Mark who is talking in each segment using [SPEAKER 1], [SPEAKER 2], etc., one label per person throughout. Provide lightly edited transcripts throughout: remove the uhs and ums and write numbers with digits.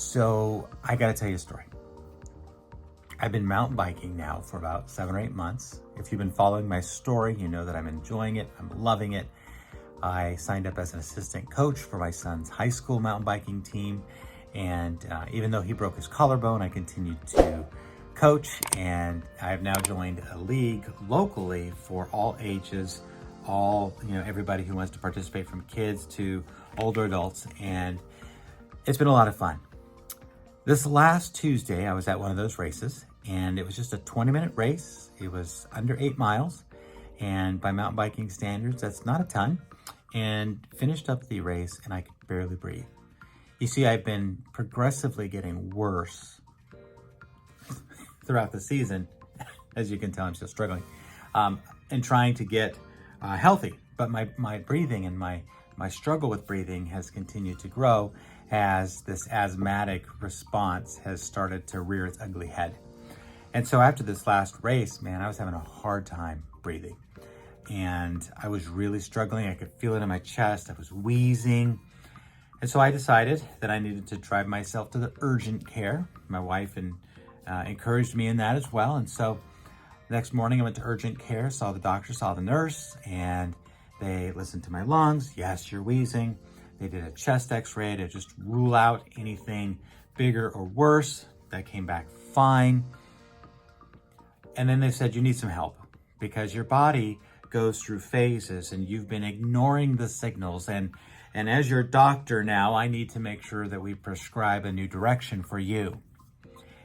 [SPEAKER 1] So I gotta tell you a story. I've been mountain biking now for about 7 or 8 months. If you've been following my story, you know that I'm enjoying it, I'm loving it. I signed up as an assistant coach for my son's high school mountain biking team. And even though he broke his collarbone, I continued to coach, and I have now joined a league locally for all ages, everybody who wants to participate, from kids to older adults, and it's been a lot of fun. This last Tuesday, I was at one of those races, and it was just a 20-minute race. It was under 8 miles, and by mountain biking standards, that's not a ton, and finished up the race, and I could barely breathe. You see, I've been progressively getting worse throughout the season. As you can tell, I'm still struggling, and trying to get healthy. But my breathing and my struggle with breathing has continued to grow as this asthmatic response has started to rear its ugly head. And so after this last race, man, I was having a hard time breathing. And I was really struggling. I could feel it in my chest. I was wheezing. And so I decided that I needed to drive myself to the urgent care. My wife encouraged me in that as well. And so next morning I went to urgent care, saw the doctor, saw the nurse, and they listened to my lungs. Yes, you're wheezing. They did a chest x-ray to just rule out anything bigger or worse. That came back fine. And then they said, you need some help because your body goes through phases and you've been ignoring the signals. And as your doctor now, I need to make sure that we prescribe a new direction for you.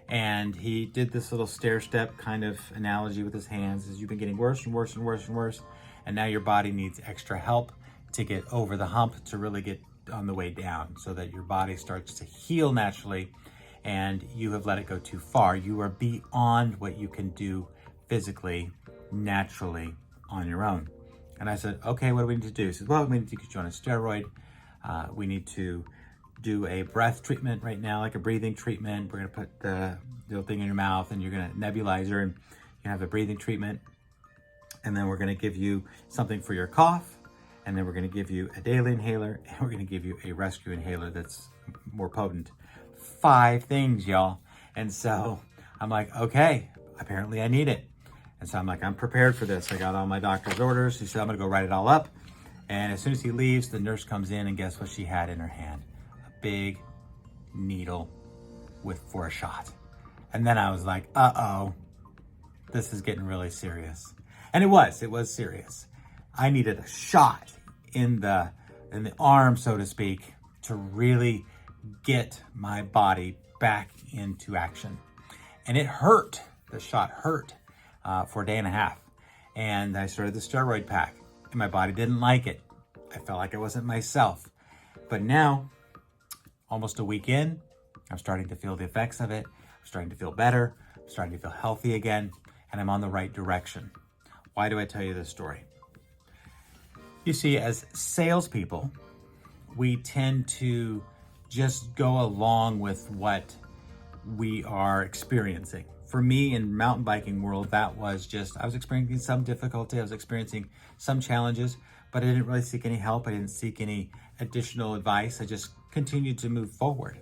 [SPEAKER 1] And he did this little stair step kind of analogy with his hands as you've been getting worse and worse and worse and worse. And now your body needs extra help to get over the hump, to really get on the way down so that your body starts to heal naturally, and you have let it go too far. You are beyond what you can do physically, naturally on your own. And I said, okay, what do we need to do? He said, well, we need to get you on a steroid. We need to do a breath treatment right now, like a breathing treatment. We're gonna put the little thing in your mouth and you're gonna nebulizer and you have a breathing treatment. And then we're gonna give you something for your cough. And then we're gonna give you a daily inhaler, and we're gonna give you a rescue inhaler that's more potent. 5 things, y'all. And so I'm like, okay, apparently I need it. And so I'm like, I'm prepared for this. I got all my doctor's orders. He said, I'm gonna go write it all up. And as soon as he leaves, the nurse comes in, and guess what she had in her hand? A big needle for a shot. And then I was like, uh-oh, this is getting really serious. And it was serious. I needed a shot in the arm, so to speak, to really get my body back into action. And it hurt. The shot hurt for a day and a half. And I started the steroid pack, and my body didn't like it. I felt like I wasn't myself. But now, almost a week in, I'm starting to feel the effects of it. I'm starting to feel better. I'm starting to feel healthy again, and I'm on the right direction. Why do I tell you this story? You see, as salespeople, we tend to just go along with what we are experiencing. For me, in mountain biking world, that was just, I was experiencing some difficulty, I was experiencing some challenges, but I didn't really seek any help. I didn't seek any additional advice. I just continued to move forward.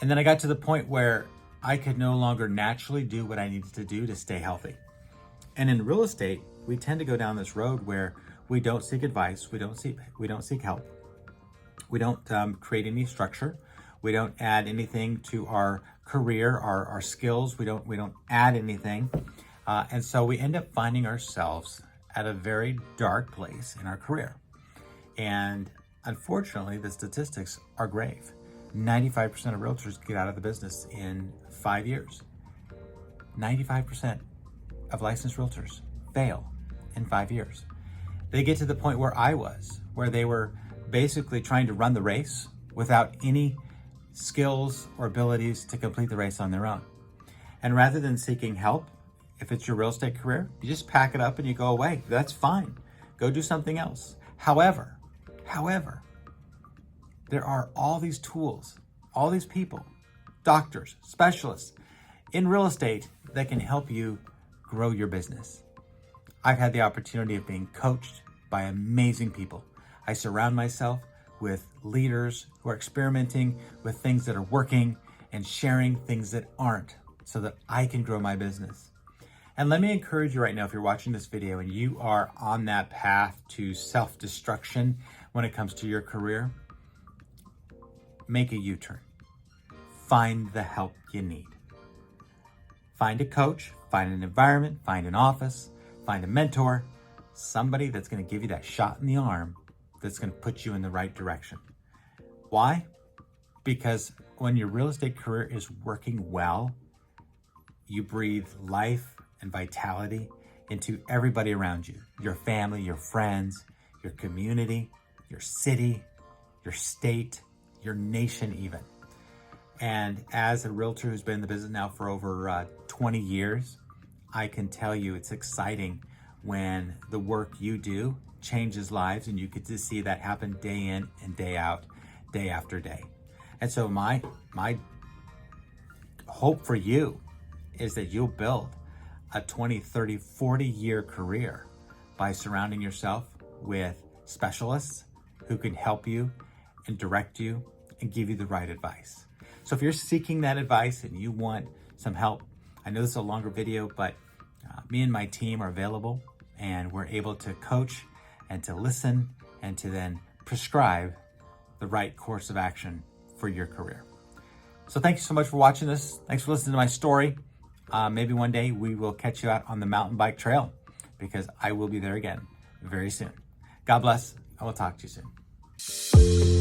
[SPEAKER 1] And then I got to the point where I could no longer naturally do what I needed to do to stay healthy. And in real estate, we tend to go down this road where we don't seek advice, we don't seek help, we don't create any structure, we don't add anything to our career, our skills, we don't add anything, and so we end up finding ourselves at a very dark place in our career. And unfortunately, the statistics are grave. 95% of realtors get out of the business in 5 years. 95% of licensed realtors fail in 5 years. They get to the point where I was, where they were basically trying to run the race without any skills or abilities to complete the race on their own. And rather than seeking help, if it's your real estate career, you just pack it up and you go away. That's fine. Go do something else. However, there are all these tools, all these people, doctors, specialists in real estate that can help you grow your business. I've had the opportunity of being coached by amazing people. I surround myself with leaders who are experimenting with things that are working, and sharing things that aren't so that I can grow my business. And let me encourage you right now, if you're watching this video and you are on that path to self-destruction when it comes to your career, make a U-turn. Find the help you need. Find a coach, find an environment, find an office, find a mentor, somebody that's going to give you that shot in the arm that's going to put you in the right direction. Why? Because when your real estate career is working well, you breathe life and vitality into everybody around you, your family, your friends, your community, your city, your state, your nation even. And as a realtor who's been in the business now for over 20 years, I can tell you it's exciting when the work you do changes lives, and you get to see that happen day in and day out, day after day. And so my hope for you is that you'll build a 20, 30, 40-year career by surrounding yourself with specialists who can help you and direct you and give you the right advice. So if you're seeking that advice and you want some help, I know this is a longer video, but me and my team are available, and we're able to coach and to listen and to then prescribe the right course of action for your career. So thank you so much for watching this. Thanks for listening to my story. Maybe one day we will catch you out on the mountain bike trail, because I will be there again very soon. God bless. I will talk to you soon.